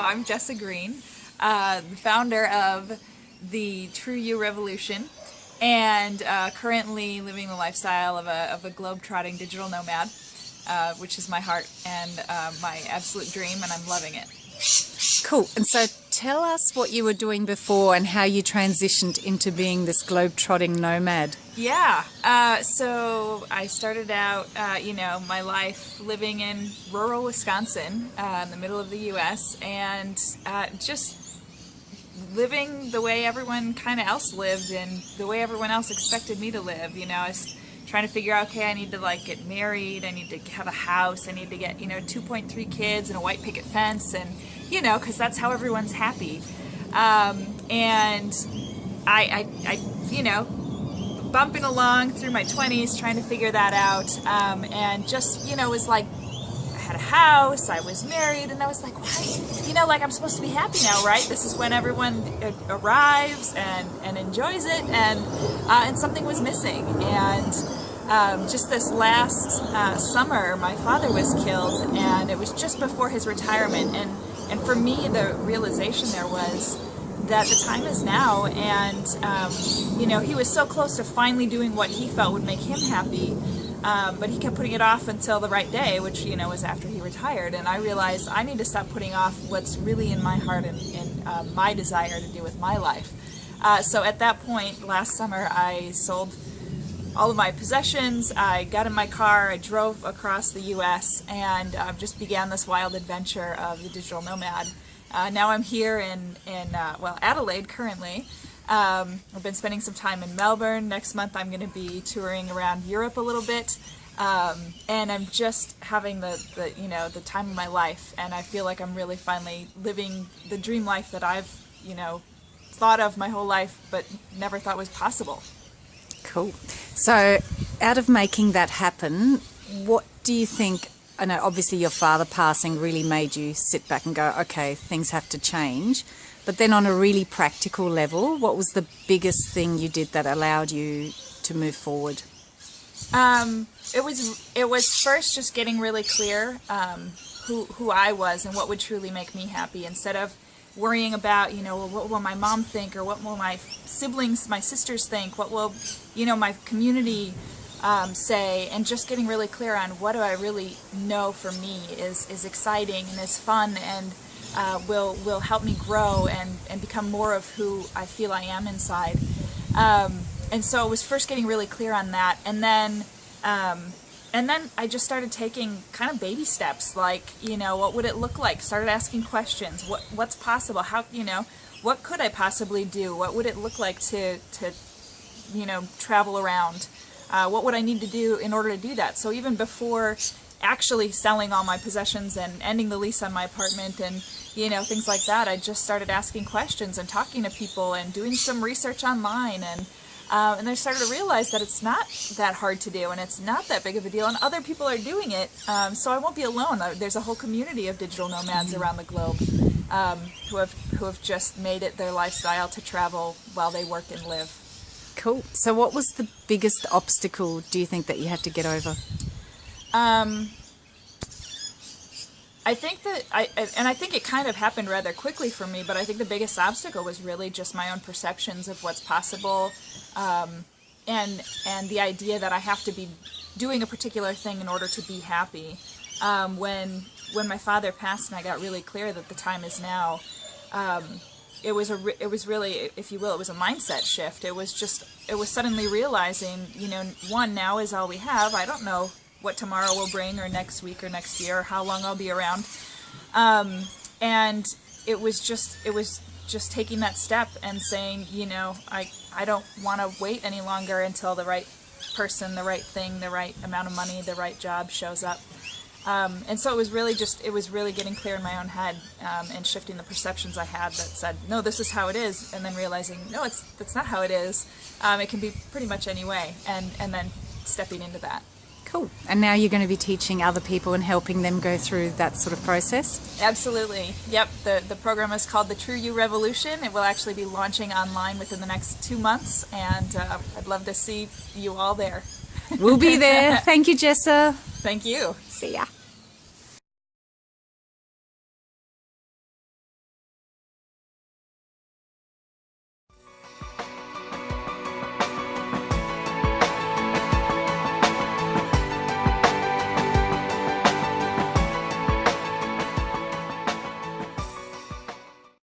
I'm Jessa Green, the founder of the True You Revolution, and currently living the lifestyle of a globe-trotting digital nomad, which is my heart and my absolute dream, and I'm loving it. Cool. And so tell us what you were doing before and how you transitioned into being this globe-trotting nomad. Yeah, so I started out, my life living in rural Wisconsin, in the middle of the U.S., and just living the way everyone kind of else lived and the way everyone else expected me to live. I was trying to figure out, okay, I need to get married, I need to have a house, I need to get 2.3 kids and a white picket fence, and because that's how everyone's happy. And I bumping along through my 20s trying to figure that out, and just was like, I had a house, I was married, and I was like, why, I'm supposed to be happy now, right? This is when everyone arrives and enjoys it, and something was missing. And just this last summer, my father was killed, and it was just before his retirement, and for me, the realization there was that the time is now, and he was so close to finally doing what he felt would make him happy, but he kept putting it off until the right day, which was after he retired. And I realized I need to stop putting off what's really in my heart and my desire to do with my life. So at that point last summer, I sold all of my possessions, I got in my car, I drove across the US, and just began this wild adventure of the digital nomad. Now I'm here in Adelaide currently. I've been spending some time in Melbourne. Next month I'm going to be touring around Europe a little bit, and I'm just having the time of my life, and I feel like I'm really finally living the dream life that I've thought of my whole life but never thought was possible. Cool. So out of making that happen, what do you think? I know obviously your father passing really made you sit back and go, okay, things have to change. But then on a really practical level, what was the biggest thing you did that allowed you to move forward? It was first just getting really clear who I was and what would truly make me happy, instead of worrying about, what will my mom think, or what will my siblings, my sisters think, what will, my community say, and just getting really clear on what do I really know for me is exciting and is fun and will help me grow and become more of who I feel I am inside. And so it was first getting really clear on that, and then I just started taking kind of baby steps, like, what would it look like? Started asking questions. What's possible? How, what could I possibly do? What would it look like to travel around? What would I need to do in order to do that? So even before actually selling all my possessions and ending the lease on my apartment and, things like that, I just started asking questions and talking to people and doing some research online, and I started to realize that it's not that hard to do, and it's not that big of a deal, and other people are doing it, so I won't be alone. There's a whole community of digital nomads around the globe who have just made it their lifestyle to travel while they work and live. Cool. So what was the biggest obstacle, do you think, that you had to get over? I think that I think it kind of happened rather quickly for me, but I think the biggest obstacle was really just my own perceptions of what's possible, and the idea that I have to be doing a particular thing in order to be happy. When my father passed and I got really clear that the time is now, it was really, if you will, it was a mindset shift. It was suddenly realizing, one, now is all we have. I don't know what tomorrow will bring, or next week, or next year, or how long I'll be around. And it was just taking that step and saying, I don't want to wait any longer until the right person, the right thing, the right amount of money, the right job shows up. And so it was really getting clear in my own head, and shifting the perceptions I had that said, no, this is how it is, and then realizing, no, that's not how it is. It can be pretty much any way, and then stepping into that. Cool. And now you're going to be teaching other people and helping them go through that sort of process? Absolutely. Yep. The program is called the True You Revolution. It will actually be launching online within the next 2 months, and I'd love to see you all there. We'll be there. Thank you, Jessa. Thank you. See ya.